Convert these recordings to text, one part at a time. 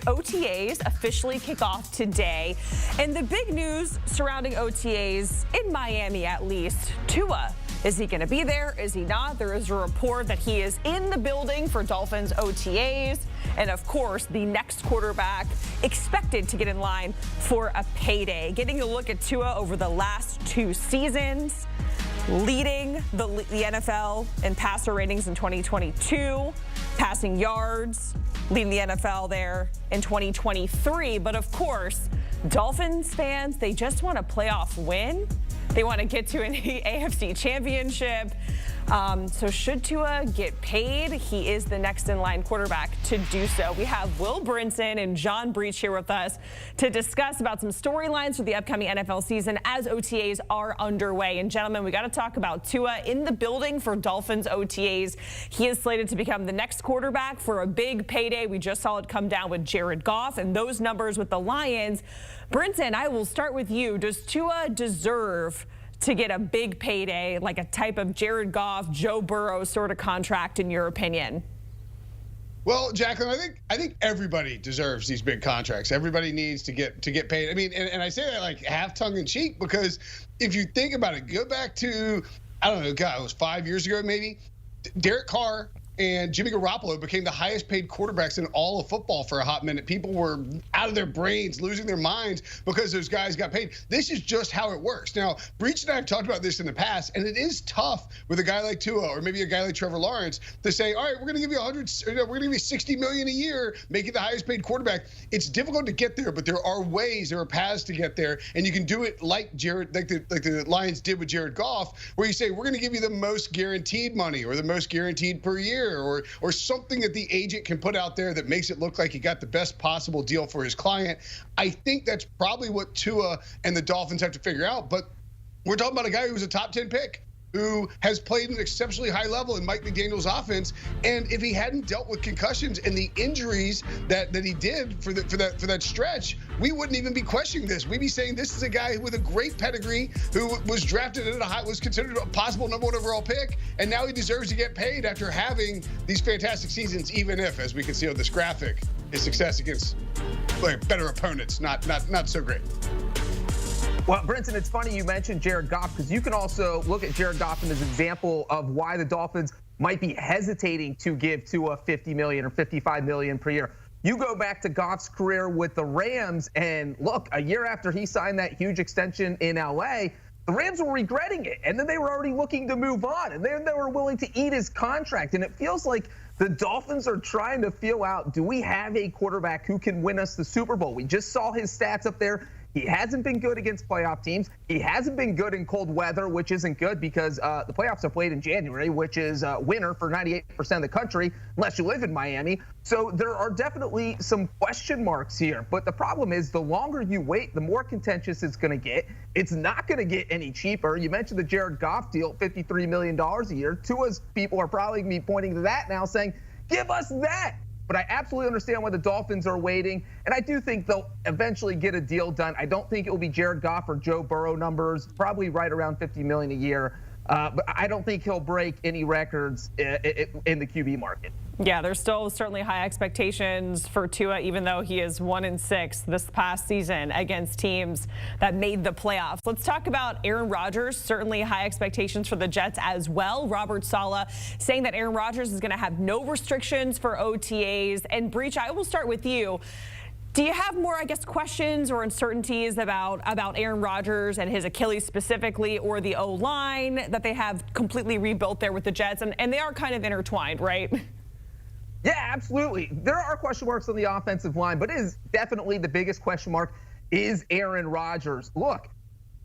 OTAs officially kick off today. And the big news surrounding OTAs, in Miami at least, Tua. Is he going to be there? Is he not? There is a report that he is in the building for Dolphins OTAs. And of course, the next quarterback expected to get in line for a payday. Getting a look at Tua over the last 2 seasons, leading the NFL in passer ratings in 2022, passing yards, leading the NFL there in 2023. But of course, Dolphins fans, they just want a playoff win. They want to get to an AFC championship. So should Tua get paid, he is the next in line quarterback to do so. We have Brinson and John Breech here with us to discuss about some storylines for the upcoming NFL season as OTAs are underway. And gentlemen, we got to talk about Tua in the building for Dolphins OTAs. He is slated to become the next quarterback for a big payday. We just saw it come down with Jared Goff and those numbers with the Lions. Brinson, I will start with you. Does Tua deserve to get a big payday, like a type of Jared Goff, Joe Burrow sort of contract, in your opinion? Well, Jacqueline, I think everybody deserves these big contracts. Everybody needs to get paid. I mean, and I say that like half tongue in cheek, because if you think about it, go back to, I don't know, God, it was 5 years ago maybe. Derek Carr and Jimmy Garoppolo became the highest paid quarterbacks in all of football for a hot minute. People were out of their brains, losing their minds because those guys got paid. This is just how it works. Now, Breech and I have talked about this in the past, and it is tough with a guy like Tua or maybe a guy like Trevor Lawrence to say, all right, we're going to give you we're going to give you $60 million a year, make you the highest paid quarterback. It's difficult to get there, but there are ways, there are paths to get there, and you can do it like the Lions did with Jared Goff, where you say, we're going to give you the most guaranteed money or the most guaranteed per year, or something that the agent can put out there that makes it look like he got the best possible deal for his client. I think that's probably what Tua and the Dolphins have to figure out. But we're talking about a guy who was a top 10 pick, who has played at an exceptionally high level in Mike McDaniel's offense. And if he hadn't dealt with concussions and the injuries that he did for that stretch, we wouldn't even be questioning this. We'd be saying this is a guy with a great pedigree who was drafted at was considered a possible #1 overall pick, and now he deserves to get paid after having these fantastic seasons, even if, as we can see on this graphic, his success against better opponents not so great. Well, Brinson, it's funny you mentioned Jared Goff, because you can also look at Jared Goff as an example of why the Dolphins might be hesitating to give Tua $50 million or $55 million per year. You go back to Goff's career with the Rams, and look, a year after he signed that huge extension in LA, the Rams were regretting it, and then they were already looking to move on, and then they were willing to eat his contract. And it feels like the Dolphins are trying to feel out, do we have a quarterback who can win us the Super Bowl? We just saw his stats up there. He hasn't been good against playoff teams. He hasn't been good in cold weather, which isn't good because the playoffs are played in January, which is winter for 98% of the country, unless you live in Miami. So there are definitely some question marks here. But the problem is, the longer you wait, the more contentious it's going to get. It's not going to get any cheaper. You mentioned the Jared Goff deal, $53 million a year. Tua's people are probably going to be pointing to that now, saying, give us that. But I absolutely understand why the Dolphins are waiting, and I do think they'll eventually get a deal done. I don't think it will be Jared Goff or Joe Burrow numbers, probably right around $50 million a year. But I don't think he'll break any records in the QB market. Yeah, there's still certainly high expectations for Tua, even though he is 1-6 this past season against teams that made the playoffs. Let's talk about Aaron Rodgers. Certainly high expectations for the Jets as well. Robert Saleh saying that Aaron Rodgers is going to have no restrictions for OTAs. And Breech, I will start with you. Do you have more, I guess, questions or uncertainties about Aaron Rodgers and his Achilles specifically, or the O-line that they have completely rebuilt there with the Jets? And they are kind of intertwined, right? Yeah, absolutely. There are question marks on the offensive line, but it is definitely the biggest question mark is Aaron Rodgers. Look,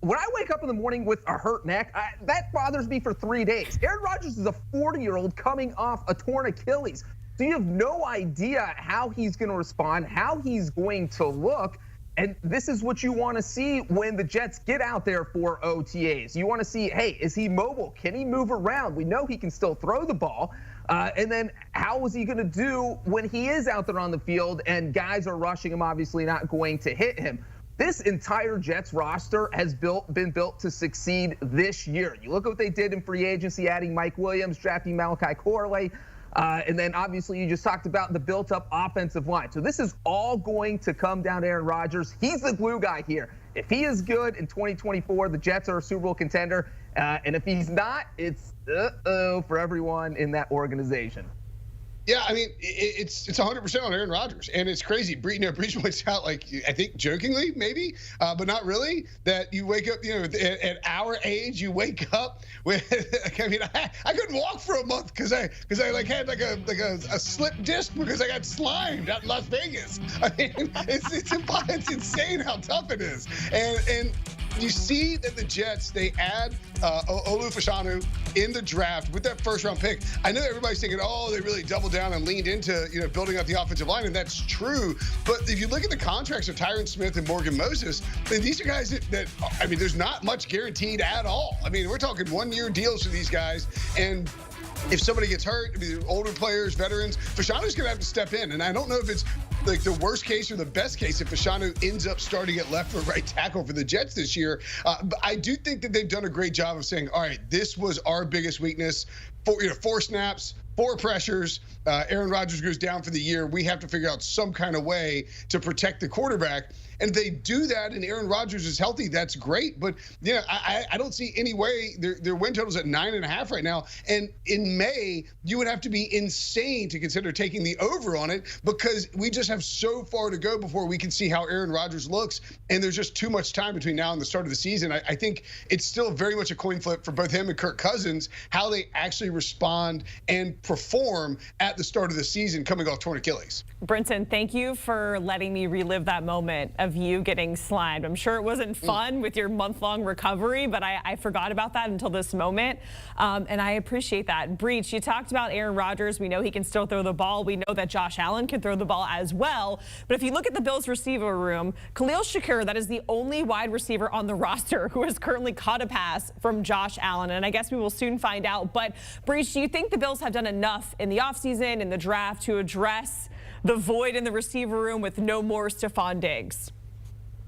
when I wake up in the morning with a hurt neck, that bothers me for 3 days. Aaron Rodgers is a 40-year-old coming off a torn Achilles. So you have no idea how he's going to respond, how he's going to look. And this is what you want to see when the Jets get out there for OTAs. You want to see, hey, is he mobile? Can he move around? We know he can still throw the ball. And then how is he going to do when he is out there on the field and guys are rushing him, obviously not going to hit him? This entire Jets roster has been built to succeed this year. You look at what they did in free agency, adding Mike Williams, drafting Malachi Corley. And then obviously you just talked about the built-up offensive line. So this is all going to come down to Aaron Rodgers. He's the glue guy here. If he is good in 2024, the Jets are a Super Bowl contender. And if he's not, it's uh-oh for everyone in that organization. Yeah, I mean, it's 100% on Aaron Rodgers, and it's crazy. Breech points out, like, I think jokingly, maybe, but not really, that you wake up, at our age, you wake up with, I mean, I couldn't walk for a month because I had a slip disc because I got slimed out in Las Vegas. I mean, it's insane how tough it is, and you see that the Jets, they add Olu Fashanu in the draft with that first-round pick. I know everybody's thinking, oh, they really doubled down and leaned into building out the offensive line, and that's true. But if you look at the contracts of Tyron Smith and Morgan Moses, then these are guys that I mean, there's not much guaranteed at all. I mean, we're talking one-year deals for these guys, and if somebody gets hurt, I mean, older players, veterans, Fashanu's going to have to step in. And I don't know if it's like the worst case or the best case if Fashanu ends up starting at left or right tackle for the Jets this year. But I do think that they've done a great job of saying, all right, this was our biggest weakness. 4 snaps, 4 pressures. Aaron Rodgers goes down for the year. We have to figure out some kind of way to protect the quarterback. And if they do that and Aaron Rodgers is healthy, that's great. But I don't see any way. Their win total's at 9.5 right now. And in May, you would have to be insane to consider taking the over on it because we just have so far to go before we can see how Aaron Rodgers looks. And there's just too much time between now and the start of the season. I think it's still very much a coin flip for both him and Kirk Cousins, how they actually respond and perform at the start of the season coming off torn Achilles. Brinson, thank you for letting me relive that moment of you getting slimed. I'm sure it wasn't fun with your month-long recovery, but I forgot about that until this moment, and I appreciate that. Breech, you talked about Aaron Rodgers. We know he can still throw the ball. We know that Josh Allen can throw the ball as well, but if you look at the Bills receiver room, Khalil Shakir, that is the only wide receiver on the roster who has currently caught a pass from Josh Allen, and I guess we will soon find out. But Breech, do you think the Bills have done enough in the offseason, in the draft, to address the void in the receiver room with no more Stephon Diggs?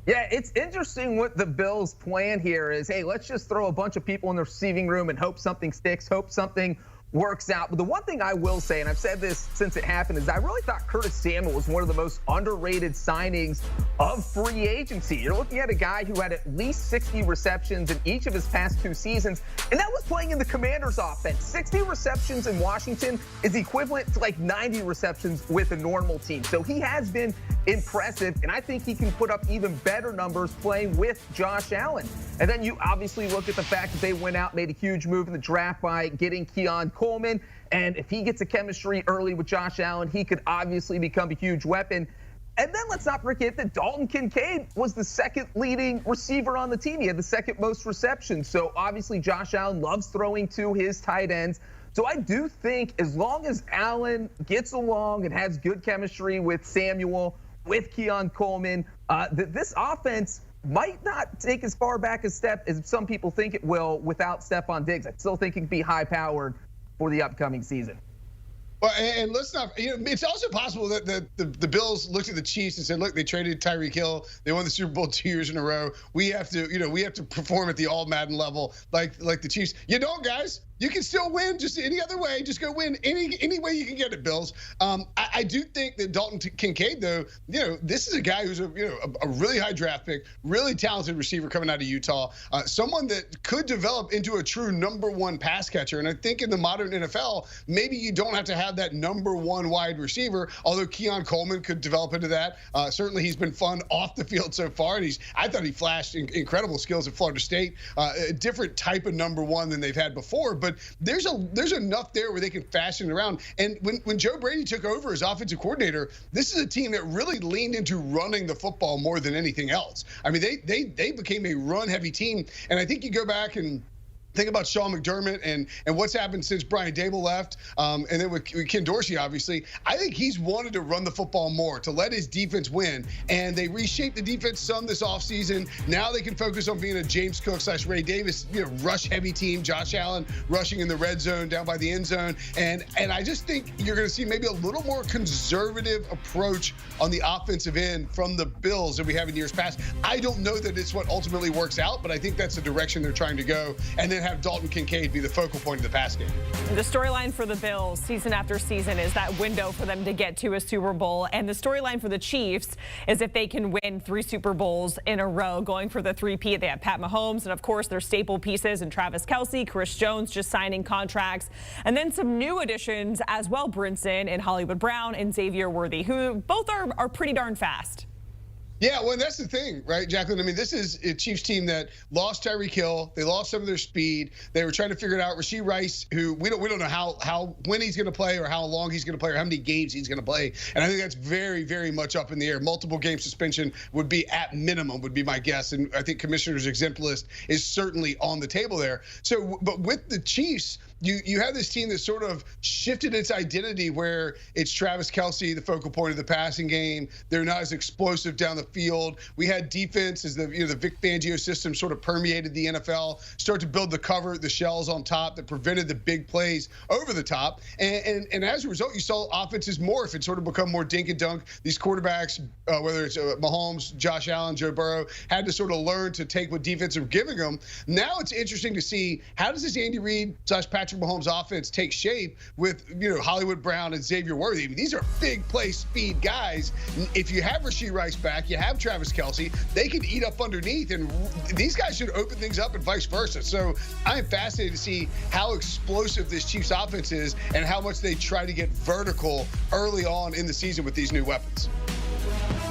Yeah, it's interesting what the Bills' plan here is. Hey, let's just throw a bunch of people in the receiving room and hope something sticks, hope something works out. But the one thing I will say, and I've said this since it happened, is I really thought Curtis Samuel was one of the most underrated signings of free agency. You're looking at a guy who had at least 60 receptions in each of his past 2 seasons, and that was playing in the Commanders' offense. 60 receptions in Washington is equivalent to like 90 receptions with a normal team. So he has been impressive, and I think he can put up even better numbers playing with Josh Allen. And then you obviously look at the fact that they went out, made a huge move in the draft by getting Keon Coleman. And if he gets a chemistry early with Josh Allen, he could obviously become a huge weapon. And then let's not forget that Dalton Kincaid was the second leading receiver on the team. He had the second most receptions. So obviously Josh Allen loves throwing to his tight ends. So I do think as long as Allen gets along and has good chemistry with Samuel, with Keon Coleman, that this offense might not take as far back a step as some people think it will without Stephon Diggs. I still think it can be high-powered for the upcoming season. Well, and let's not, it's also possible that the Bills looked at the Chiefs and said, look, they traded Tyreek Hill. They won the Super Bowl 2 years in a row. We have to perform at the all Madden level like the Chiefs. You don't, guys. You can still win just any other way. Just go win any way you can get it, Bills. I do think that Dalton Kincaid, though, this is a guy who's a really high draft pick, really talented receiver coming out of Utah, someone that could develop into a true #1 pass catcher. And I think in the modern NFL, maybe you don't have to have that #1 wide receiver, although Keon Coleman could develop into that. Certainly he's been fun off the field so far. And I thought he flashed incredible skills at Florida State, a different type of #1 than they've had before. But there's enough there where they can fashion it around. And when Joe Brady took over as offensive coordinator, this is a team that really leaned into running the football more than anything else. I mean, they became a run-heavy team. And I think you go back and think about Sean McDermott and what's happened since Brian Dable left, and then with Ken Dorsey, obviously. I think he's wanted to run the football more, to let his defense win. And they reshaped the defense some this offseason. Now they can focus on being a James Cook / Ray Davis, rush-heavy team. Josh Allen rushing in the red zone, down by the end zone. And I just think you're going to see maybe a little more conservative approach on the offensive end from the Bills than we have in years past. I don't know that it's what ultimately works out, but I think that's the direction they're trying to go. And then then have Dalton Kincaid be the focal point of the pass game. The storyline for the Bills season after season is that window for them to get to a Super Bowl. And the storyline for the Chiefs is if they can win 3 Super Bowls in a row, going for the three-peat. They have Pat Mahomes and, of course, their staple pieces and Travis Kelce, Chris Jones just signing contracts, and then some new additions as well, Brinson and Hollywood Brown and Xavier Worthy, who both are pretty darn fast. Yeah, well, that's the thing, right, Jacqueline? I mean, this is a Chiefs team that lost Tyreek Hill. They lost some of their speed. They were trying to figure it out. Rashee Rice, who we don't know when he's going to play or how long he's going to play or how many games he's going to play. And I think that's very, very much up in the air. Multiple game suspension would be at minimum, would be my guess. And I think Commissioner's exempt list is certainly on the table there. So, but with the Chiefs, you have this team that sort of shifted its identity where it's Travis Kelce, the focal point of the passing game. They're not as explosive down the field. We had defense as the Vic Fangio system sort of permeated the NFL, start to build the cover, the shells on top that prevented the big plays over the top. And as a result, you saw offenses morph and sort of become more dink and dunk. These quarterbacks, whether it's Mahomes, Josh Allen, Joe Burrow, had to sort of learn to take what defense are giving them. Now it's interesting to see how does this Andy Reid / Patrick Mahomes offense take shape with Hollywood Brown and Xavier Worthy. I mean, these are big play speed guys. If you have Rashee Rice back, you have Travis Kelce, they can eat up underneath, and these guys should open things up and vice versa. So I am fascinated to see how explosive this Chiefs offense is and how much they try to get vertical early on in the season with these new weapons.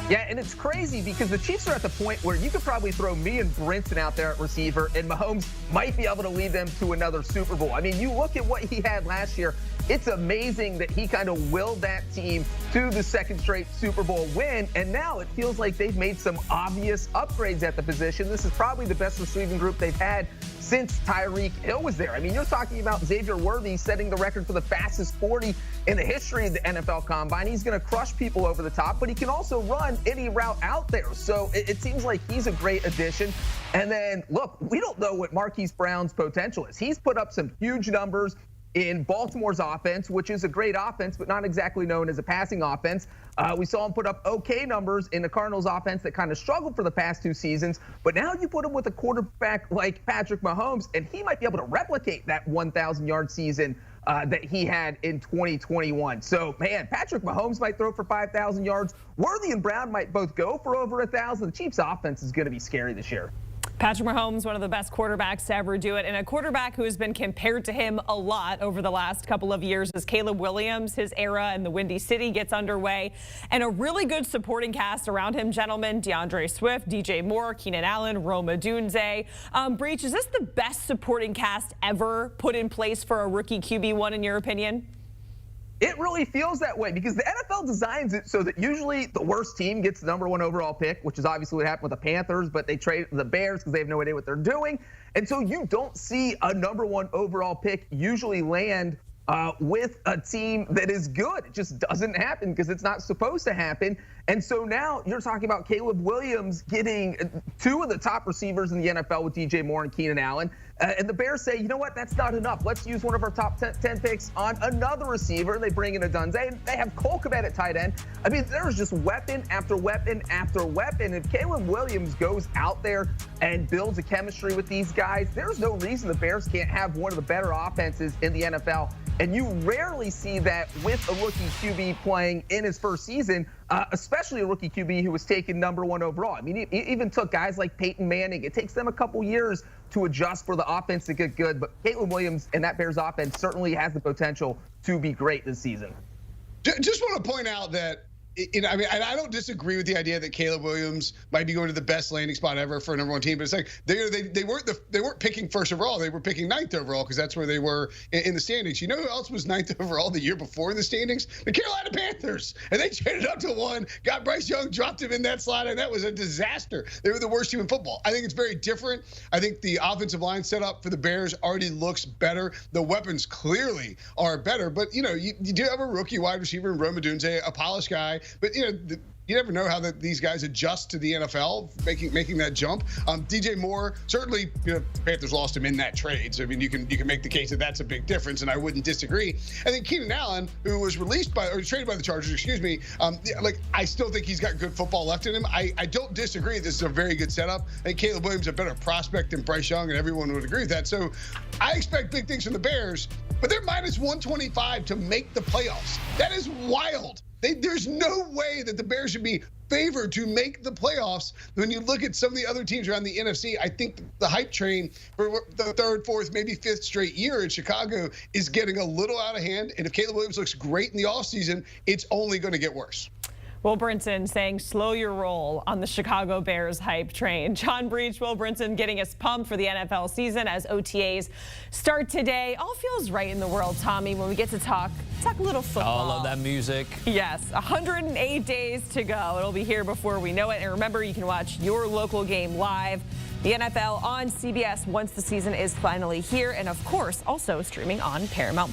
Yeah, and it's crazy because the Chiefs are at the point where you could probably throw me and Brinson out there at receiver, and Mahomes might be able to lead them to another Super Bowl. I mean, you look at what he had last year. It's amazing that he kind of willed that team to the second straight Super Bowl win, and now it feels like they've made some obvious upgrades at the position. This is probably the best receiving group they've had since Tyreek Hill was there. I mean, you're talking about Xavier Worthy setting the record for the fastest 40 in the history of the NFL Combine. He's going to crush people over the top, but he can also run any route out there. So it seems like he's a great addition. And then, look, we don't know what Marquise Brown's potential is. He's put up some huge numbers in Baltimore's offense, which is a great offense, but not exactly known as a passing offense. We saw him put up okay numbers in the Cardinals offense that kind of struggled for the past 2 seasons. But now you put him with a quarterback like Patrick Mahomes, and he might be able to replicate that 1,000-yard season that he had in 2021. So, man, Patrick Mahomes might throw for 5,000 yards. Worthy and Brown might both go for over 1,000. The Chiefs' offense is going to be scary this year. Patrick Mahomes, one of the best quarterbacks to ever do it, and a quarterback who has been compared to him a lot over the last couple of years as Caleb Williams. His era in the Windy City gets underway, and a really good supporting cast around him, gentlemen. DeAndre Swift, DJ Moore, Keenan Allen, Rome Odunze. Breech, is this the best supporting cast ever put in place for a rookie QB1 in your opinion? It really feels that way because the NFL designs it so that usually the worst team gets the #1 overall pick, which is obviously what happened with the Panthers, but they trade the Bears because they have no idea what they're doing. And so you don't see a #1 overall pick usually land with a team that is good. It just doesn't happen because it's not supposed to happen. And so now you're talking about Caleb Williams getting 2 of the top receivers in the NFL with DJ Moore and Keenan Allen. And the Bears say, you know what, that's not enough. Let's use one of our top 10 picks on another receiver. They bring in Odunze, and they have Cole Kmet at tight end. I mean, there's just weapon after weapon after weapon. If Caleb Williams goes out there and builds a chemistry with these guys, there's no reason the Bears can't have one of the better offenses in the NFL. And you rarely see that with a rookie QB playing in his first season, especially a rookie QB who was taken #1 overall. I mean, it even took guys like Peyton Manning. It takes them a couple years to adjust for the offense to get good. But Caleb Williams and that Bears offense certainly has the potential to be great this season. Just want to point out that, I mean, I don't disagree with the idea that Caleb Williams might be going to the best landing spot ever for a #1 team, but it's like they weren't picking first overall. They were picking 9th overall because that's where they were in the standings. You know who else was 9th overall the year before in the standings? The Carolina Panthers. And they traded up to 1, got Bryce Young, dropped him in that slot, and that was a disaster. They were the worst team in football. I think it's very different. I think the offensive line setup for the Bears already looks better. The weapons clearly are better, but you do have a rookie wide receiver in Rome Odunze, a polished guy. But you never know how these guys adjust to the NFL, making that jump. DJ Moore, certainly, Panthers lost him in that trade. So, I mean, you can make the case that that's a big difference, and I wouldn't disagree. And then Keenan Allen, who was traded by the Chargers, excuse me, I still think he's got good football left in him. I don't disagree. This is a very good setup. I think Caleb Williams is a better prospect than Bryce Young, and everyone would agree with that. So I expect big things from the Bears, but they're minus 125 to make the playoffs. That is wild. There's no way that the Bears should be favored to make the playoffs. When you look at some of the other teams around the NFC, I think the hype train for the third, fourth, maybe fifth straight year in Chicago is getting a little out of hand. And if Caleb Williams looks great in the offseason, it's only going to get worse. Will Brinson saying slow your roll on the Chicago Bears hype train. John Breech, Will Brinson getting us pumped for the NFL season as OTAs start today. All feels right in the world, Tommy, when we get to talk a little football. Oh, I love that music. Yes, 108 days to go. It'll be here before we know it. And remember, you can watch your local game live. The NFL on CBS once the season is finally here. And of course, also streaming on Paramount+.